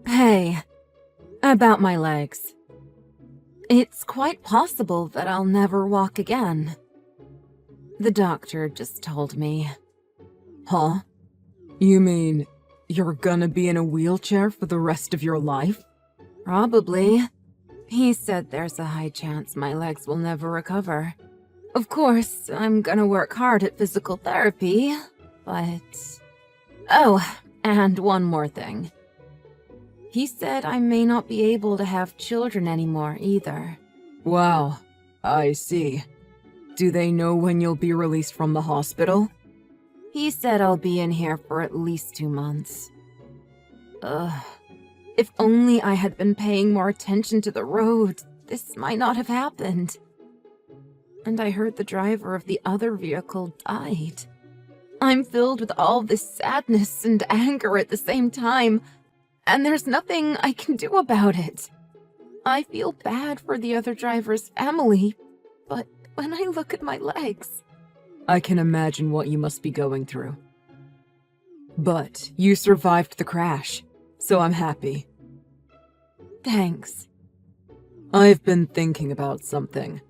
Hey, about my legs. It's quite possible that I'll never walk again. The doctor just told me. Huh? You mean you're gonna be in a wheelchair for the rest of your life? Probably. He said there's a high chance my legs will never recover. Of course, I'm gonna work hard at physical therapy, but... Oh, and one more thing. He said I may not be able to have children anymore either. Wow, I see. Do they know when you'll be released from the hospital? He said I'll be in here for at least 2 months. Ugh. If only I had been paying more attention to the road, this might not have happened. And I heard the driver of the other vehicle died. I'm filled with all this sadness and anger at the same time, and there's nothing I can do about it. I feel bad for the other driver's family, but when I look at my legs... I can imagine what you must be going through. But you survived the crash, so I'm happy. Thanks. I've been thinking about something.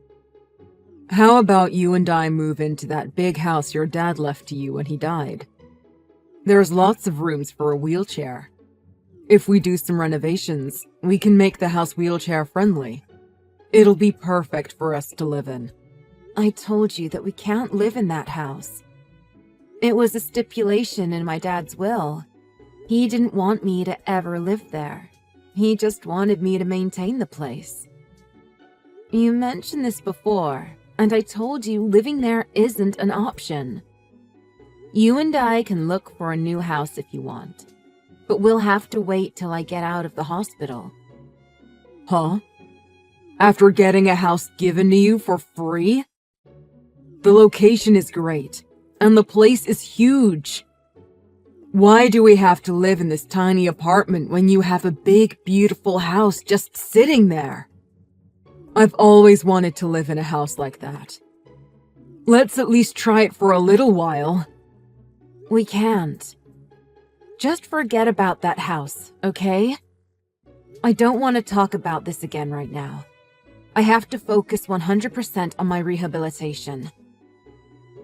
How about you and I move into that big house your dad left to you when he died? There's lots of rooms for a wheelchair. If we do some renovations, we can make the house wheelchair friendly. It'll be perfect for us to live in. I told you that we can't live in that house. It was a stipulation in my dad's will. He didn't want me to ever live there. He just wanted me to maintain the place. You mentioned this before, and I told you living there isn't an option. You and I can look for a new house if you want, but we'll have to wait till I get out of the hospital. Huh? After getting a house given to you for free? The location is great, and the place is huge. Why do we have to live in this tiny apartment when you have a big, beautiful house just sitting there? I've always wanted to live in a house like that. Let's at least try it for a little while. We can't. Just forget about that house, okay? I don't want to talk about this again right now. I have to focus 100% on my rehabilitation.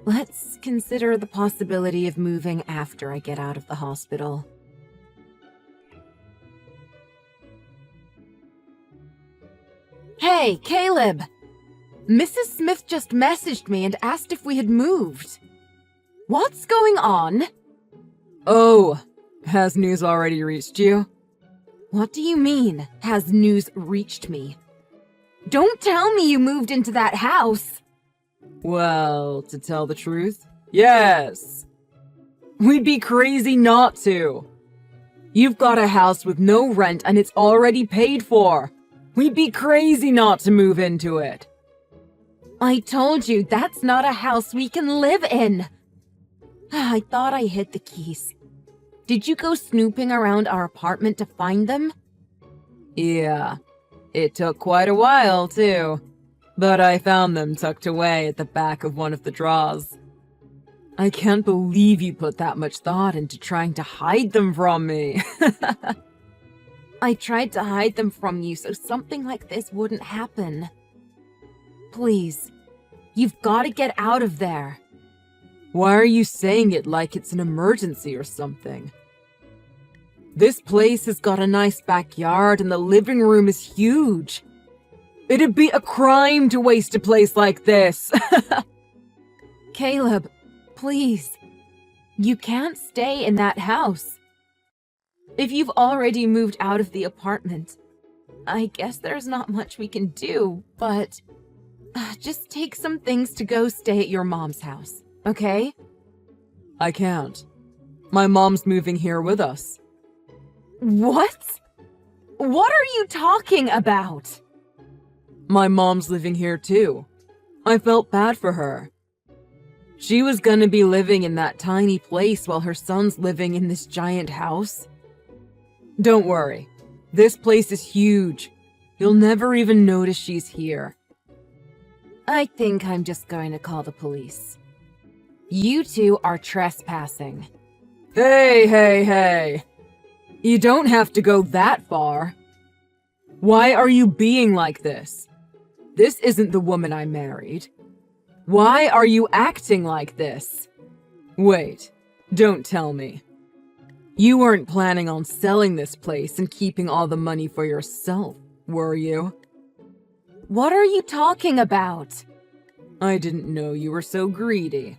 Let's consider the possibility of moving after I get out of the hospital. Hey, Caleb! Mrs. Smith just messaged me and asked if we had moved. What's going on? Oh, has news already reached you? What do you mean, has news reached me? Don't tell me you moved into that house! Well, to tell the truth, yes. We'd be crazy not to. You've got a house with no rent and it's already paid for. We'd be crazy not to move into it. I told you that's not a house we can live in. I thought I hid the keys. Did you go snooping around our apartment to find them? Yeah, it took quite a while too. But I found them tucked away at the back of one of the drawers. I can't believe you put that much thought into trying to hide them from me. I tried to hide them from you so something like this wouldn't happen. Please, you've got to get out of there. Why are you saying it like it's an emergency or something? This place has got a nice backyard and the living room is huge. It'd be a crime to waste a place like this. Caleb, please. You can't stay in that house. If you've already moved out of the apartment, I guess there's not much we can do, but just take some things to go stay at your mom's house, okay? I can't. My mom's moving here with us. What? What are you talking about? My mom's living here too. I felt bad for her. She was gonna be living in that tiny place while her son's living in this giant house. Don't worry. This place is huge. You'll never even notice she's here. I think I'm just going to call the police. You two are trespassing. Hey, hey, hey. You don't have to go that far. Why are you being like this? This isn't the woman I married. Why are you acting like this? Wait, don't tell me. You weren't planning on selling this place and keeping all the money for yourself, were you? What are you talking about? I didn't know you were so greedy.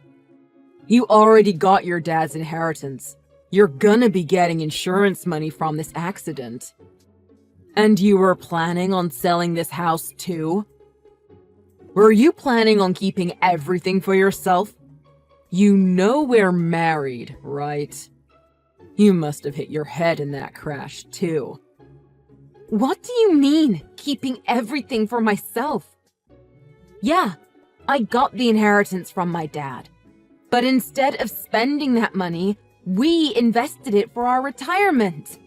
You already got your dad's inheritance. You're gonna be getting insurance money from this accident. And you were planning on selling this house too? Were you planning on keeping everything for yourself? You know we're married, right? You must have hit your head in that crash too. What do you mean, keeping everything for myself? Yeah, I got the inheritance from my dad. But instead of spending that money, we invested it for our retirement.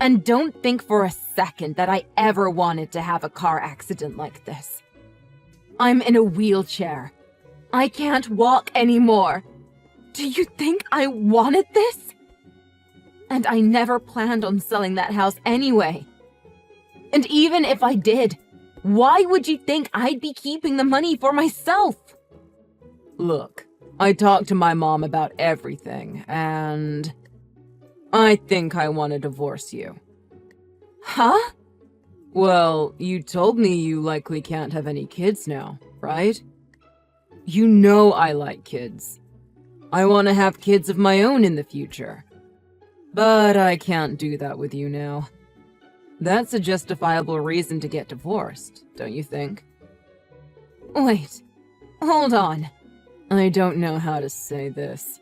And don't think for a second that I ever wanted to have a car accident like this. I'm in a wheelchair. I can't walk anymore. Do you think I wanted this? And I never planned on selling that house anyway. And even if I did, why would you think I'd be keeping the money for myself? Look, I talked to my mom about everything, and I think I want to divorce you. Huh? Well, you told me you likely can't have any kids now, right? You know I like kids. I want to have kids of my own in the future. But I can't do that with you now. That's a justifiable reason to get divorced, don't you think? Wait, hold on. I don't know how to say this.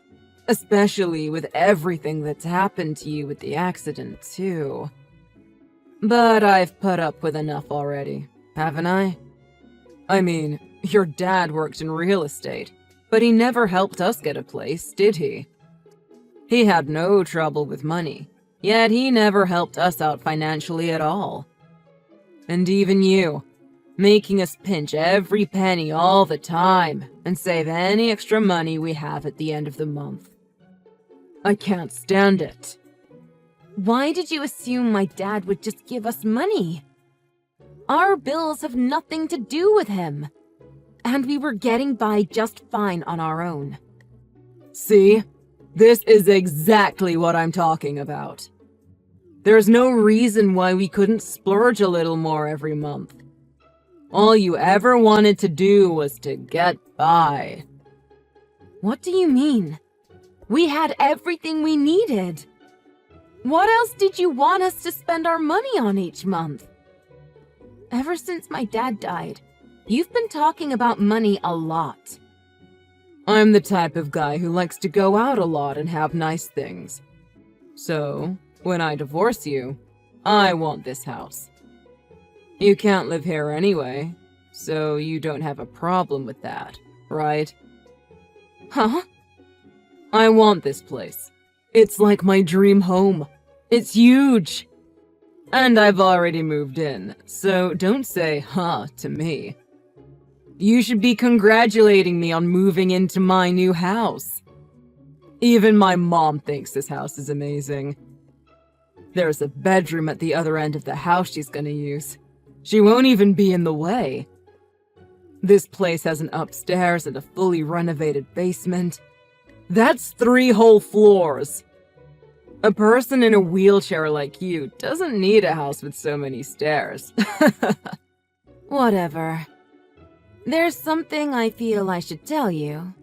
Especially with everything that's happened to you with the accident, too. But I've put up with enough already, haven't I? I mean, your dad worked in real estate, but he never helped us get a place, did he? He had no trouble with money, yet he never helped us out financially at all. And even you, making us pinch every penny all the time and save any extra money we have at the end of the month. I can't stand it. Why did you assume my dad would just give us money? Our bills have nothing to do with him. And we were getting by just fine on our own. See? This is exactly what I'm talking about. There's no reason why we couldn't splurge a little more every month. All you ever wanted to do was to get by. What do you mean? We had everything we needed. What else did you want us to spend our money on each month? Ever since my dad died, you've been talking about money a lot. I'm the type of guy who likes to go out a lot and have nice things. So, when I divorce you, I want this house. You can't live here anyway, so you don't have a problem with that, right? Huh? I want this place. It's like my dream home. It's huge. And I've already moved in, so don't say huh to me. You should be congratulating me on moving into my new house. Even my mom thinks this house is amazing. There's a bedroom at the other end of the house she's gonna use. She won't even be in the way. This place has an upstairs and a fully renovated basement. That's 3 whole floors. A person in a wheelchair like you doesn't need a house with so many stairs. Whatever. There's something I feel I should tell you,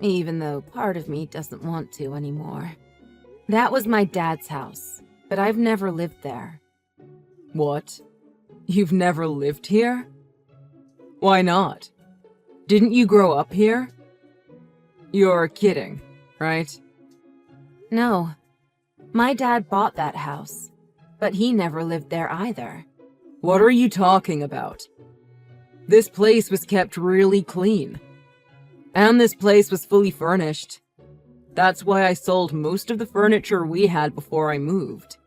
even though part of me doesn't want to anymore. That was my dad's house, but I've never lived there. What? You've never lived here? Why not? Didn't you grow up here? You're kidding, right? No. My dad bought that house, but he never lived there either. What are you talking about? This place was kept really clean. And this place was fully furnished. That's why I sold most of the furniture we had before I moved.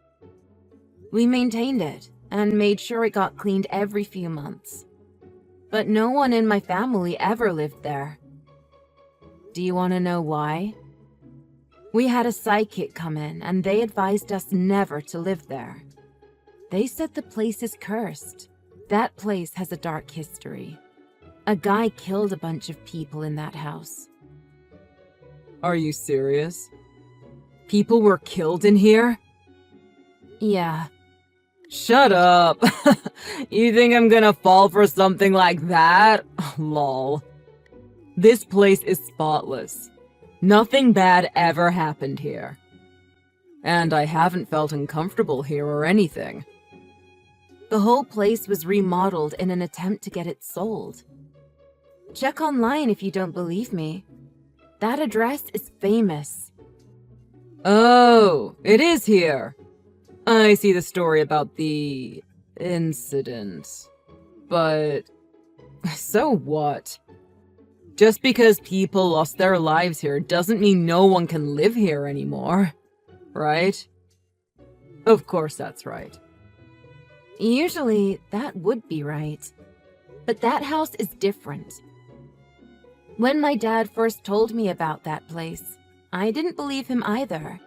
We maintained it and made sure it got cleaned every few months. But no one in my family ever lived there. Do you want to know why? We had a psychic come in, and they advised us never to live there. They said the place is cursed. That place has a dark history. A guy killed a bunch of people in that house. Are you serious? People were killed in here? Yeah. Shut up! You think I'm gonna fall for something like that? Lol. This place is spotless. Nothing bad ever happened here. And I haven't felt uncomfortable here or anything. The whole place was remodeled in an attempt to get it sold. Check online if you don't believe me. That address is famous. Oh, it is here. I see the story about the incident. But so what? Just because people lost their lives here doesn't mean no one can live here anymore, right? Of course that's right. Usually, that would be right. But that house is different. When my dad first told me about that place, I didn't believe him either.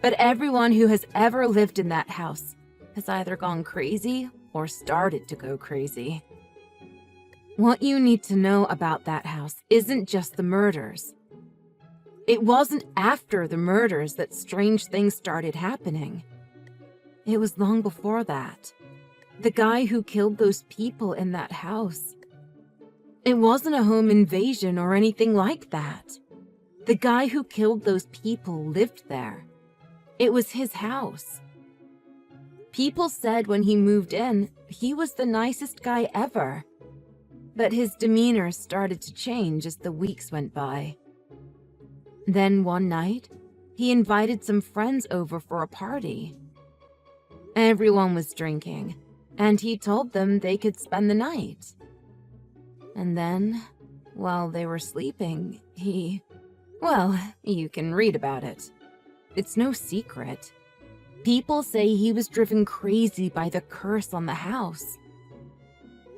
But everyone who has ever lived in that house has either gone crazy or started to go crazy. What you need to know about that house isn't just the murders. It wasn't after the murders that strange things started happening. It was long before that. The guy who killed those people in that house. It wasn't a home invasion or anything like that. The guy who killed those people lived there. It was his house. People said when he moved in, he was the nicest guy ever. But his demeanor started to change as the weeks went by. Then one night, he invited some friends over for a party. Everyone was drinking, and he told them they could spend the night. And then, while they were sleeping, well, you can read about it. It's no secret. People say he was driven crazy by the curse on the house.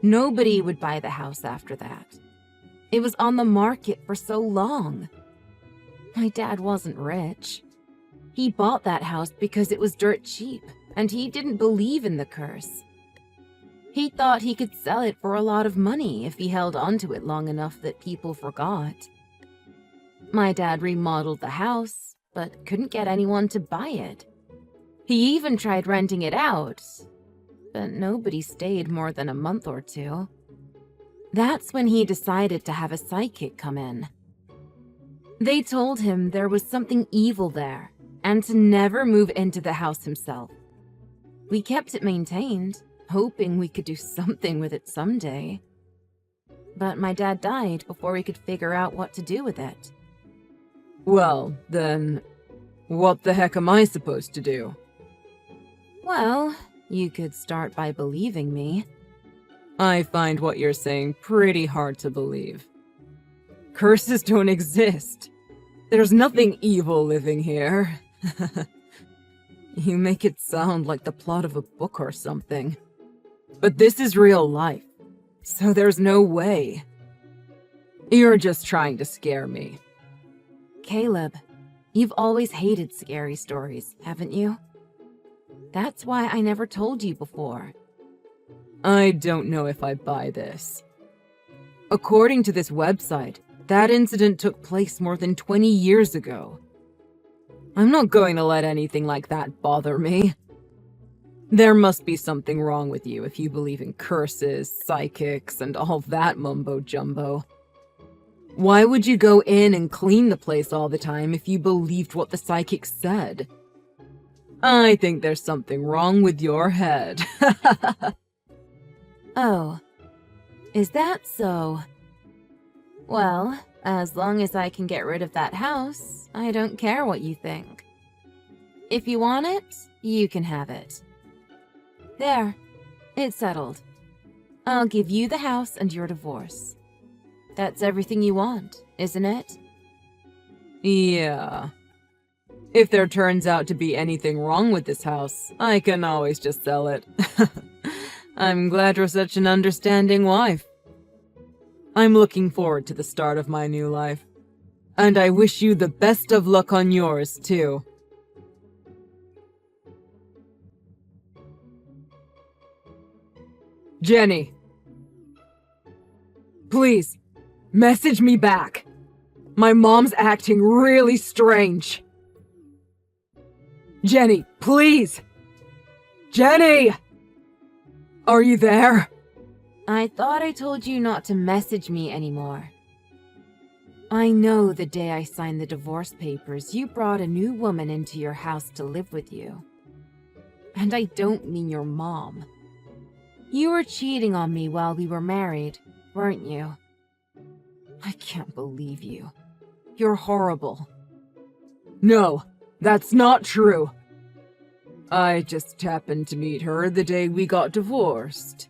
Nobody would buy the house after that. It was on the market for so long. My dad wasn't rich. He bought that house because it was dirt cheap, and he didn't believe in the curse. He thought he could sell it for a lot of money if he held onto it long enough that people forgot. My dad remodeled the house, but couldn't get anyone to buy it. He even tried renting it out, but nobody stayed more than a month or two. That's when he decided to have a psychic come in. They told him there was something evil there, and to never move into the house himself. We kept it maintained, hoping we could do something with it someday. But my dad died before we could figure out what to do with it. Well, then, what the heck am I supposed to do? Well, you could start by believing me. I find what you're saying pretty hard to believe. Curses don't exist. There's nothing evil living here. You make it sound like the plot of a book or something. But this is real life, so there's no way. You're just trying to scare me. Caleb, you've always hated scary stories, haven't you? That's why I never told you before. I don't know if I buy this. According to this website, that incident took place more than 20 years ago. I'm not going to let anything like that bother me. There must be something wrong with you if you believe in curses, psychics, and all that mumbo-jumbo. Why would you go in and clean the place all the time if you believed what the psychic said? I think there's something wrong with your head. Oh, is that so? Well, as long as I can get rid of that house, I don't care what you think. If you want it, you can have it. There, it's settled. I'll give you the house and your divorce. That's everything you want, isn't it? Yeah. If there turns out to be anything wrong with this house, I can always just sell it. I'm glad you're such an understanding wife. I'm looking forward to the start of my new life. And I wish you the best of luck on yours, too. Jenny. Please, message me back. My mom's acting really strange. Jenny, please! Jenny! Are you there? I thought I told you not to message me anymore. I know the day I signed the divorce papers, you brought a new woman into your house to live with you. And I don't mean your mom. You were cheating on me while we were married, weren't you? I can't believe you. You're horrible. No, that's not true. I just happened to meet her the day we got divorced.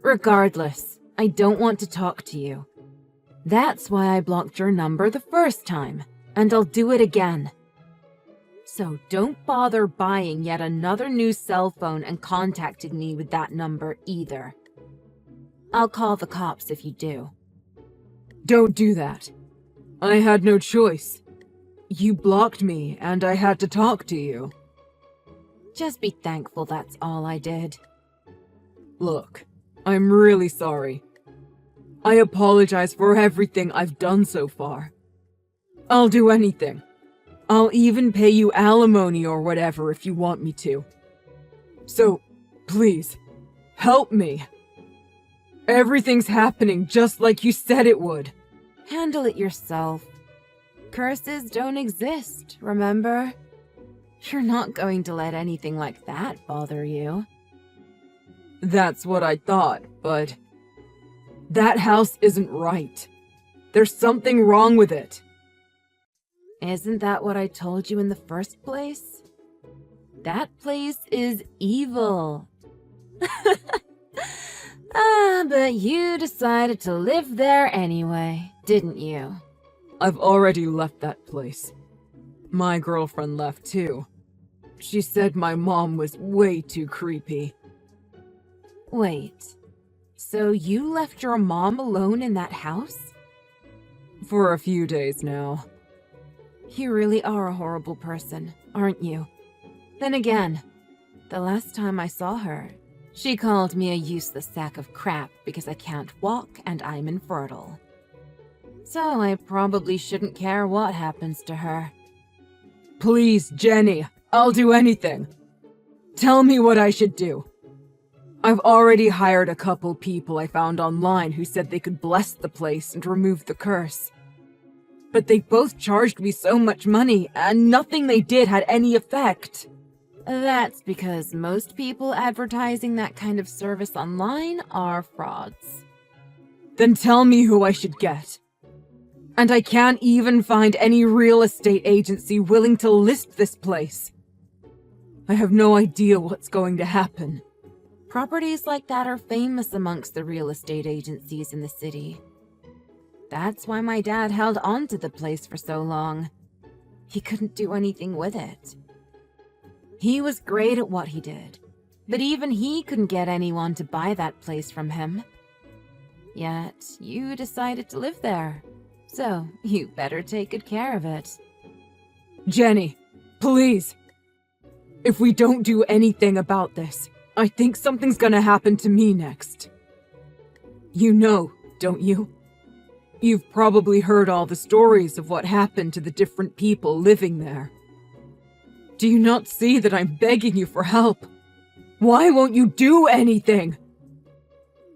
Regardless, I don't want to talk to you. That's why I blocked your number the first time, and I'll do it again. So don't bother buying yet another new cell phone and contacting me with that number either. I'll call the cops if you do. Don't do that. I had no choice. You blocked me, and I had to talk to you. Just be thankful that's all I did. Look, I'm really sorry. I apologize for everything I've done so far. I'll do anything. I'll even pay you alimony or whatever if you want me to. So, please, help me. Everything's happening just like you said it would. Handle it yourself. Curses don't exist, remember? You're not going to let anything like that bother you. That's what I thought, but that house isn't right. There's something wrong with it. Isn't that what I told you in the first place? That place is evil. But you decided to live there anyway, didn't you? I've already left that place. My girlfriend left too. She said my mom was way too creepy. Wait, so you left your mom alone in that house? For a few days now. You really are a horrible person, aren't you? Then again, the last time I saw her, she called me a useless sack of crap because I can't walk and I'm infertile. So I probably shouldn't care what happens to her. Please, Jenny, I'll do anything. Tell me what I should do. I've already hired a couple people I found online who said they could bless the place and remove the curse. But they both charged me so much money, and nothing they did had any effect. That's because most people advertising that kind of service online are frauds. Then tell me who I should get. And I can't even find any real estate agency willing to list this place. I have no idea what's going to happen. Properties like that are famous amongst the real estate agencies in the city. That's why my dad held on to the place for so long. He couldn't do anything with it. He was great at what he did, but even he couldn't get anyone to buy that place from him. Yet, you decided to live there, so you better take good care of it. Jenny, please. If we don't do anything about this, I think something's gonna happen to me next. You know, don't you? You've probably heard all the stories of what happened to the different people living there. Do you not see that I'm begging you for help? Why won't you do anything?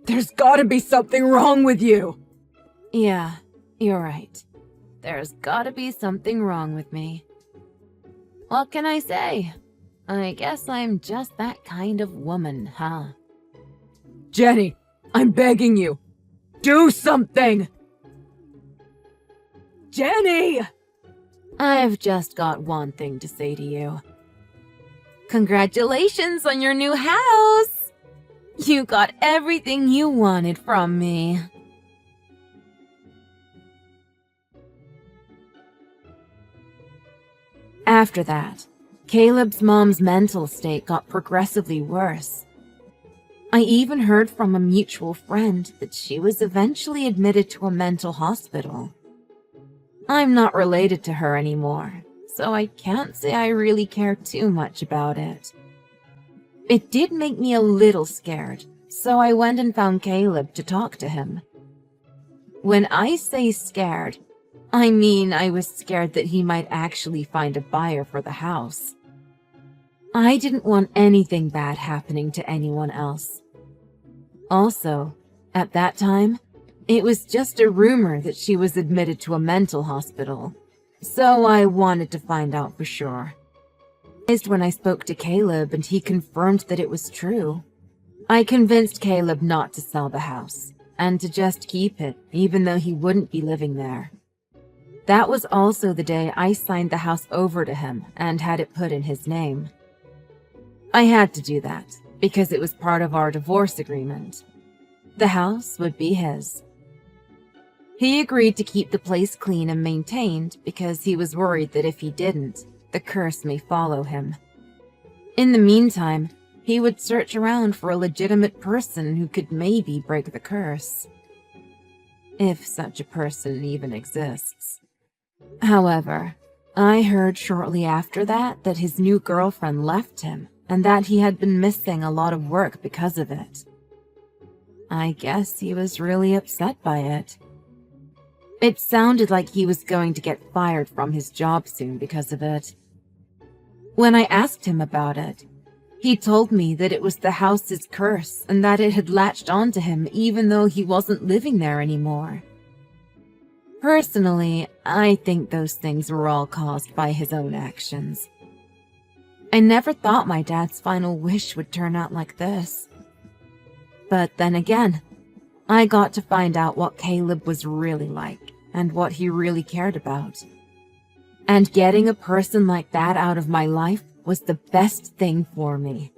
There's gotta be something wrong with you. Yeah, you're right. There's gotta be something wrong with me. What can I say? I guess I'm just that kind of woman, huh? Jenny, I'm begging you. Do something! Jenny! I've just got one thing to say to you. Congratulations on your new house! You got everything you wanted from me. After that, Caleb's mom's mental state got progressively worse. I even heard from a mutual friend that she was eventually admitted to a mental hospital. I'm not related to her anymore, so I can't say I really care too much about it. It did make me a little scared, so I went and found Caleb to talk to him. When I say scared, I mean I was scared that he might actually find a buyer for the house. I didn't want anything bad happening to anyone else. Also, at that time, it was just a rumor that she was admitted to a mental hospital, so I wanted to find out for sure. When I spoke to Caleb and he confirmed that it was true, I convinced Caleb not to sell the house and to just keep it even though he wouldn't be living there. That was also the day I signed the house over to him and had it put in his name. I had to do that because it was part of our divorce agreement. The house would be his. He agreed to keep the place clean and maintained because he was worried that if he didn't, the curse may follow him. In the meantime, he would search around for a legitimate person who could maybe break the curse. If such a person even exists. However, I heard shortly after that his new girlfriend left him and that he had been missing a lot of work because of it. I guess he was really upset by it. It sounded like he was going to get fired from his job soon because of it. When I asked him about it, he told me that it was the house's curse and that it had latched onto him even though he wasn't living there anymore. Personally, I think those things were all caused by his own actions. I never thought my dad's final wish would turn out like this. But then again, I got to find out what Caleb was really like and what he really cared about. And getting a person like that out of my life was the best thing for me.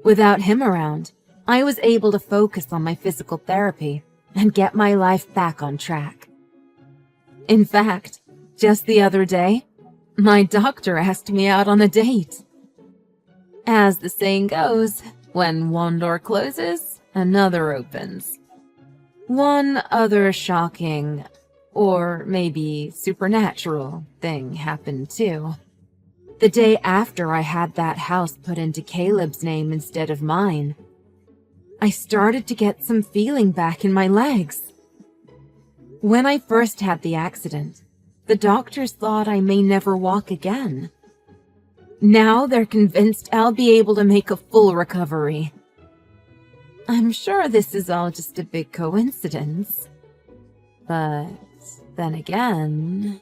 Without him around, I was able to focus on my physical therapy and get my life back on track. In fact, just the other day, my doctor asked me out on a date. As the saying goes, when one door closes, another opens. One other shocking, or maybe supernatural, thing happened too. The day after I had that house put into Caleb's name instead of mine, I started to get some feeling back in my legs. When I first had the accident, the doctors thought I may never walk again. Now they're convinced I'll be able to make a full recovery. I'm sure this is all just a big coincidence. But then again...